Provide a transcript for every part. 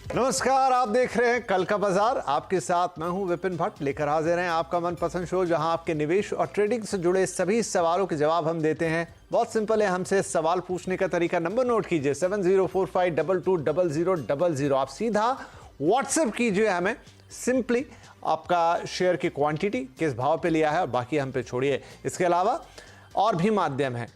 नमस्कार, आप देख रहे हैं कल का बाजार। आपके साथ मैं हूं विपिन भट्ट, लेकर हाजिर हैं आपका मनपसंद शो, जहां आपके निवेश और ट्रेडिंग से जुड़े सभी सवालों के जवाब हम देते हैं। बहुत सिंपल है, हमसे सवाल पूछने का तरीका नंबर नोट कीजिए 7045220000। आप सीधा व्हाट्सएप कीजिए हमें, सिंपली आपका शेयर की क्वांटिटी, किस भाव पे लिया है, और बाकी हम पे छोड़िए। इसके अलावा और भी माध्यम है,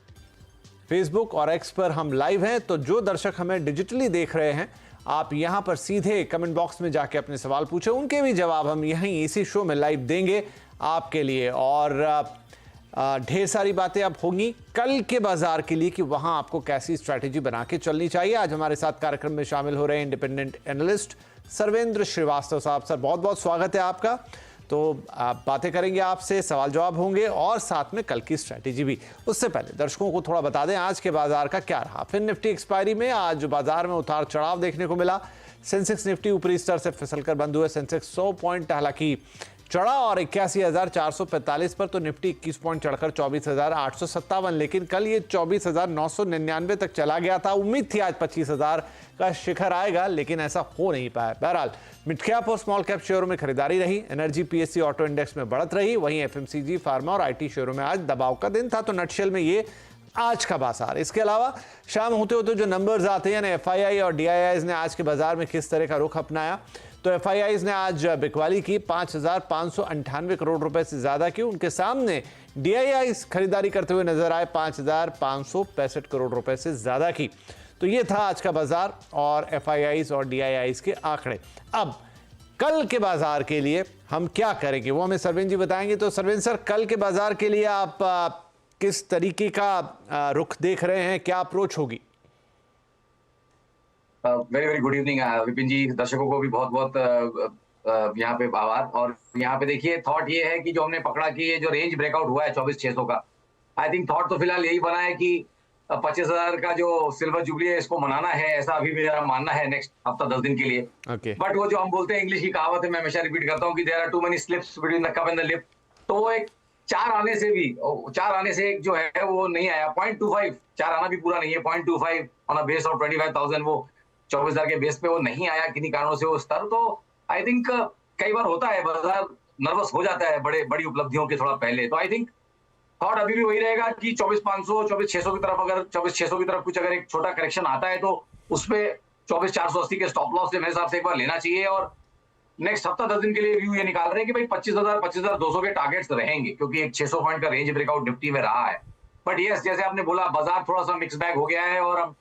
फेसबुक और एक्स पर हम लाइव हैं, तो जो दर्शक हमें डिजिटली देख रहे हैं, आप यहां पर सीधे कमेंट बॉक्स में जाके अपने सवाल पूछे, उनके भी जवाब हम यहीं इसी शो में लाइव देंगे आपके लिए। और ढेर सारी बातें अब होंगी कल के बाजार के लिए कि वहां आपको कैसी स्ट्रैटेजी बना के चलनी चाहिए। आज हमारे साथ कार्यक्रम में शामिल हो रहे हैं इंडिपेंडेंट एनालिस्ट सर्वेंद्र श्रीवास्तव साहब। सर, बहुत बहुत स्वागत है आपका। तो आप बातें करेंगे आपसे, सवाल जवाब होंगे और साथ में कल की स्ट्रैटेजी भी। उससे पहले दर्शकों को थोड़ा बता दें आज के बाजार का क्या रहा। फिर निफ्टी एक्सपायरी में आज बाजार में उतार चढ़ाव देखने को मिला। सेंसेक्स निफ्टी ऊपरी स्तर से फिसलकर बंद हुए। सेंसेक्स 100 पॉइंट हालांकि चढ़ा और 81,445 पर, तो निफ्टी 21 पॉइंट चढ़कर 24,857, लेकिन कल ये 24,999 तक चला गया था। उम्मीद थी आज 25,000 का शिखर आएगा, लेकिन ऐसा हो नहीं पाया। बहरहाल मिड कैप और स्मॉल कैप शेयरों में खरीदारी रही। एनर्जी, पीएससी, ऑटो इंडेक्स में बढ़त रही। वहीं एफएमसीजी, फार्मा और आईटी शेयरों में आज दबाव का दिन था। तो नटशेल में ये आज का बाजार। इसके अलावा शाम होते होते जो नंबर्स आते हैं ना, एफआईआई और डीआईआईज ने आज के बाजार में किस तरह का रुख अपनाया। तो एफआईआईज ने आज बिकवाली की 5,598 करोड़ रुपए से ज्यादा की। उनके सामने डीआईआईज खरीदारी करते हुए नजर आए, 5,565 करोड़ रुपए से ज्यादा की। तो ये था आज का बाजार और एफआईआईज और डीआईआईज के आंकड़े। अब कल के बाजार के लिए हम क्या करेंगे वो हमें सरवेंद्र जी बताएंगे। तो सरवेंद्र सर, कल के बाजार के लिए आप किस तरीके का रुख देख रहे हैं, क्या अप्रोच होगी? Very very good evening Vipin ji. दर्शकों को भी बहुत बहुत यहाँ पे आभार। और यहाँ पे देखिए, थॉट ये है कि जो हमने पकड़ा कि ये जो रेंज ब्रेकआउट हुआ है 24,600 का, आई थिंक थॉट तो फिलहाल यही बना है कि 25,000 का जो सिल्वर जुबली है इसको मनाना है, ऐसा अभी मेरा मानना है नेक्स्ट हफ्ता 10 दिन के लिए। बट वो जो हम बोलते हैं, इंग्लिश की कहावत है, मैं हमेशा रिपीट करता हूँ कि there are too many slips between the cup and the lip. तो वो एक चार आने से एक जो है वो नहीं आया। 0.25 चार आना भी पूरा नहीं है, 0.25 ऑन अ बेस ऑफ 25,000, वो 24,000 के बेस पे वो नहीं आया किन्हीं कारणों से वो स्तर। तो आई थिंक कई बार होता है, बाजार नर्वस हो जाता है बड़ी उपलब्धियों के थोड़ा पहले। तो आई थिंक थॉट अभी भी वही रहेगा कि 24,500 24,600 की तरफ, अगर 24,600 की तरफ कुछ अगर एक छोटा करेक्शन आता है तो उसपे 24,480 के स्टॉप लॉस से मेरे हिसाब से एक बार लेना चाहिए। और नेक्स्ट हफ्ता 10 दिन के लिए व्यू ये निकाल रहे हैं कि भाई 25,200 के टारगेट्स रहेंगे, क्योंकि एक 600 पॉइंट का रेंज ब्रेकआउट निफ्टी में रहा है। बट यस, जैसे आपने बोला, बाजार थोड़ा सा मिक्स बैग हो गया है और अब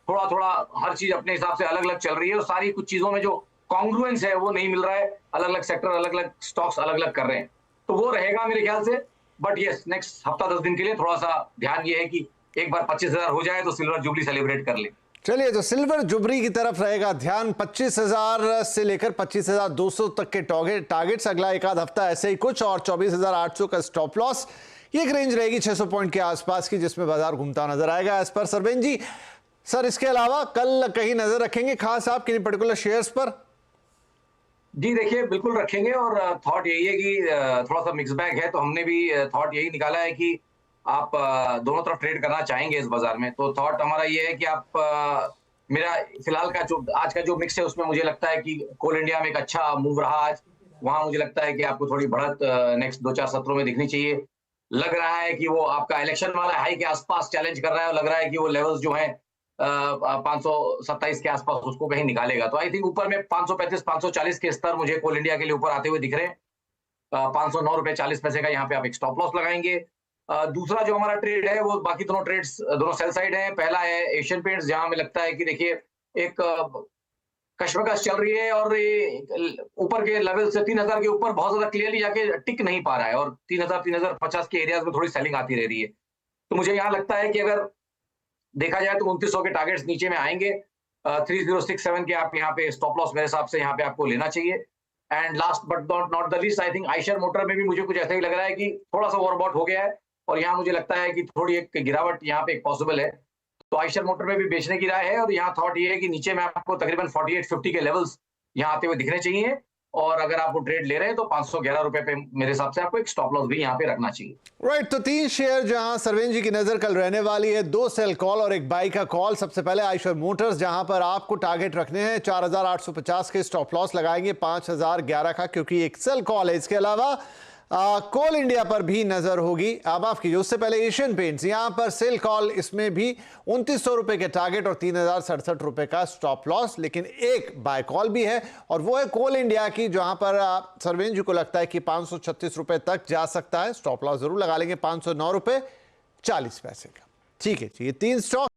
थोड़ा थोड़ा हर चीज अपने हिसाब से अलग अलग चल रही है और सारी कुछ चीजों में जो कॉन्ग्रुएंस है वो नहीं मिल रहा है। अलग अलग सेक्टर, अलग अलग स्टॉक्स अलग अलग कर रहे हैं, तो वो रहेगा मेरे ख्याल से। बट यस, नेक्स्ट हफ्ता 10 दिन के लिए थोड़ा सा ध्यान ये है कि एक बार 25,000 हो जाए तो सिल्वर जुबली सेलिब्रेट कर ले। चलिए, तो सिल्वर जुबली की तरफ रहेगा ध्यान। 25,000 से लेकर 25,200 तक के टारगेट्स अगला एक आध हफ्ता ऐसे ही कुछ, और 24,800 का स्टॉप लॉस। ये एक रेंज रहेगी 600 पॉइंट के आसपास की, जिसमें बाजार घूमता नजर आएगा एज पर सरवेंद्र जी। सर, इसके अलावा कल कहीं नजर रखेंगे खास आप किन्हीं पर्टिकुलर शेयर्स पर? जी देखिए, बिल्कुल रखेंगे। और थॉट यही है कि थोड़ा सा मिक्स बैग है, तो हमने भी थॉट यही निकाला है कि आप दोनों तरफ ट्रेड करना चाहेंगे इस बाजार में। तो थॉट हमारा ये है कि आप मेरा फिलहाल का जो आज का जो मिक्स है उसमें मुझे लगता है कि कोल इंडिया में एक अच्छा मूव रहा आज। वहां मुझे लगता है कि आपको थोड़ी बढ़त नेक्स्ट 2-4 सत्रों में दिखनी चाहिए। लग रहा है कि वो आपका इलेक्शन वाला हाई के आसपास चैलेंज कर रहा है और लग रहा है कि वो लेवल्स जो है 527 के आसपास उसको कहीं निकालेगा। तो आई थिंक ऊपर में 535 540 के स्तर मुझे कोल इंडिया के लिए ऊपर आते हुए दिख रहे हैं। 509 रुपए 40 पैसे का यहाँ पे आप एक स्टॉप लॉस लगाएंगे। दूसरा जो हमारा ट्रेड है वो, बाकी दोनों ट्रेड्स दोनों सेल साइड है। पहला है एशियन पेंट्स, जहां हमें लगता है कि देखिए एक कशमकश चल रही है और ये ऊपर के लेवल से 3,000 के ऊपर बहुत ज्यादा क्लियरली जाके टिक नहीं पा रहा है और 3,000 3,050 के एरियाज में थोड़ी सेलिंग आती रह रही है। तो मुझे यहाँ लगता है कि अगर देखा जाए तो 2900 के टारगेट्स नीचे में आएंगे। 3067 के आप यहाँ पे स्टॉप लॉस मेरे हिसाब से यहाँ पे आपको लेना चाहिए। And last but not the least, I think Eicher motor में भी मुझे कुछ ऐसा ही लग रहा है कि थोड़ा सा ओवरबॉट हो गया है और यहाँ मुझे लगता है कि थोड़ी एक गिरावट यहाँ पे एक पॉसिबल है। तो आइशर मोटर में भी बेचने की राय है। और यहाँ थॉट ये है कि नीचे में आपको तकरीबन 4850 के लेवल्स यहाँ आते हुए दिखने चाहिए। और अगर आप वो ट्रेड ले रहे हैं तो 511 रुपए पे मेरे हिसाब से आपको एक स्टॉप लॉस भी यहाँ पे रखना चाहिए। राइट, तो 3 शेयर जहां सरवेन जी की नजर कल रहने वाली है, 2 सेल कॉल और 1 बाई का कॉल। सबसे पहले आइशर मोटर्स, जहां पर आपको टारगेट रखने हैं 4850 के, स्टॉप लॉस लगाएंगे 5011 का क्योंकि एक सेल कॉल है। इसके अलावा कोल इंडिया पर भी नजर होगी। माफ कीजिए, उससे पहले एशियन पेंट्स, यहां पर सेल कॉल, इसमें भी 2900 रुपए के टारगेट और 3067 रुपए का स्टॉप लॉस, लेकिन एक बाय कॉल भी है और वो है कोल इंडिया की, जहां पर सरवेन जी को लगता है कि 536 रुपए तक जा सकता है। स्टॉप लॉस जरूर लगा लेंगे 509 रुपए 40 पैसे का। ठीक है जी, ये 3 स्टॉक